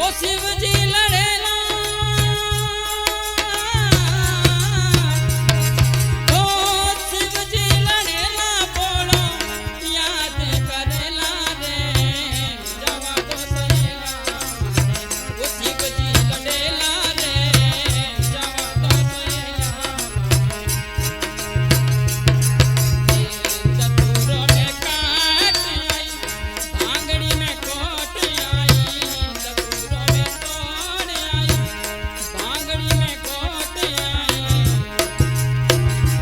ओ शिवजी लड़ेला ओ शिवजी लड़ेला बोलो याद करेला रे जवा तो सहेला ओ शिवजी लड़ेला रे जवा तो सहेला चतुर में काट आई भांगड़ी में कोट आई चतुर में तोड़ आई भांगड़ी में कोट आई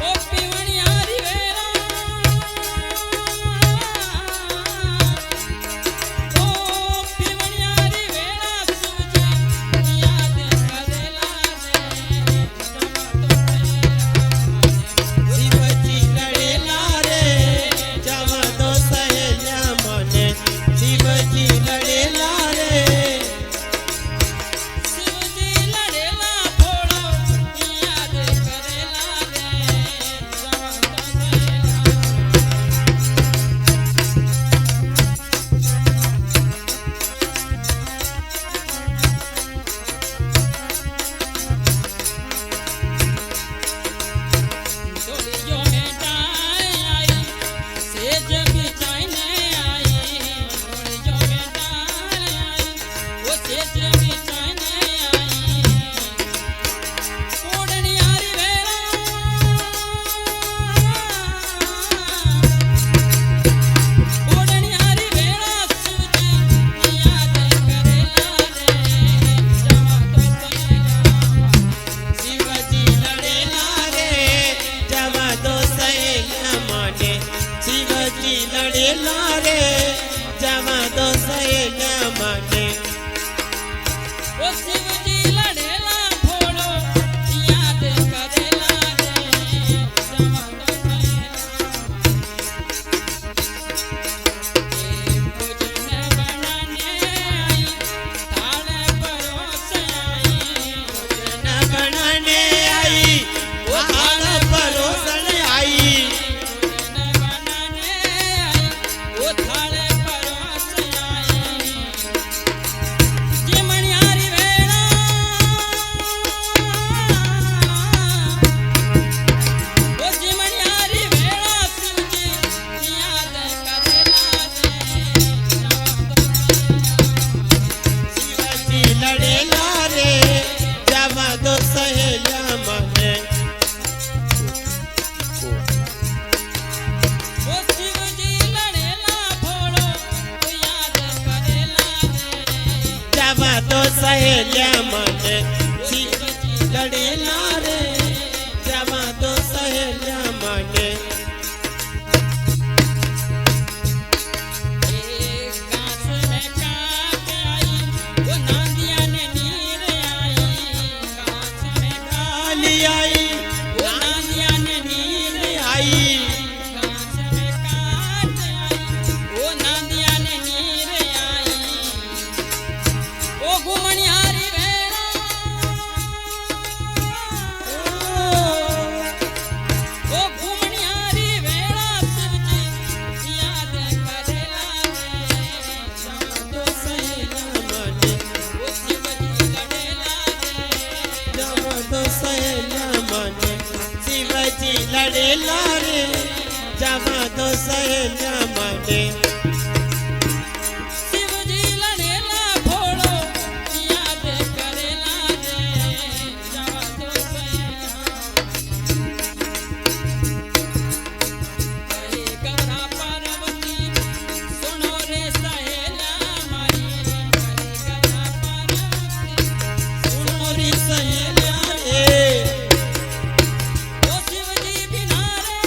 ओ पिवनियारी वेला ओ पिवनियारी वेला शिवजी याद करेला रे शिवजी लड़ेला रे जवा तो सहेला मने शिवजी लड़ेला रे शिवजी लड़ेला फोड़ो याद करेला रे जवा तो सहेला डोलियों में डाय आई सेज बिछाने आई डोलियों में डाय आई वो सेज बिछाने आई ओढ़नियारी वेला ओढ़नियारी वेला शिवजी याद करेला रे जवा तो सहेला शिवजी लड़ेला रे जवा तो सहेला मने शिवजी लड़ेला रे जवा तो सहेला मने ओ शिवजी लड़ेला फोड़ो याद करेला रे जवा तो सहेला भोजन बनाने आई थाल परोस आई न बनाने आई वो थाल परोसन आई भोजन बनाने आई वो थाल परोस आई जिमनियारी वेला ओ जिमनियारी वेला शिवजी याद करेला रे शिवजी लड़ेला रे जवा तो सहेला मने ओ शिवजी लड़ेला फोड़ो याद करेला रे जवा तो सहेला मने शिवजी लड़ेला रे जवा तो सहेला मने कांच में काट आई वो नांदिया ने नीर आई कांच में काली आई वो नांदिया ने नीर आई कांच में काट आई वो नांदिया ने नीर आई ओ घुमनियारी वेला ओ घुमनियारी वेला शिवजी याद करेला रे जवा तो सहेला मने ओ शिवजी लड़ेला रे जवा तो सहेला मने शिवजी लड़ेला रे जवा तो सहेला मने शिवजी लड़ेला फोड़ो याद करेला रे जवा तो सहेला कहे गौरा पार्वती सुनो रे सहेला माई कहे गौरा पार्वती सुनो रे सहेला रे ओ शिवजी बिना रे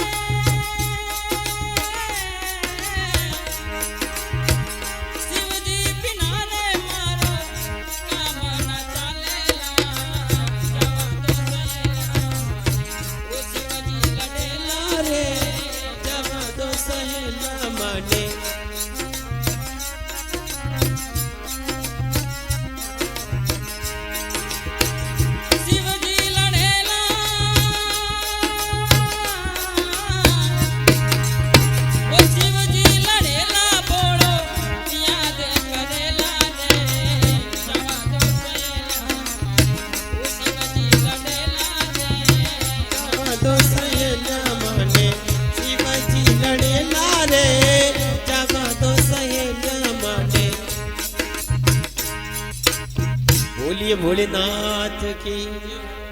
भोलेनाथ की।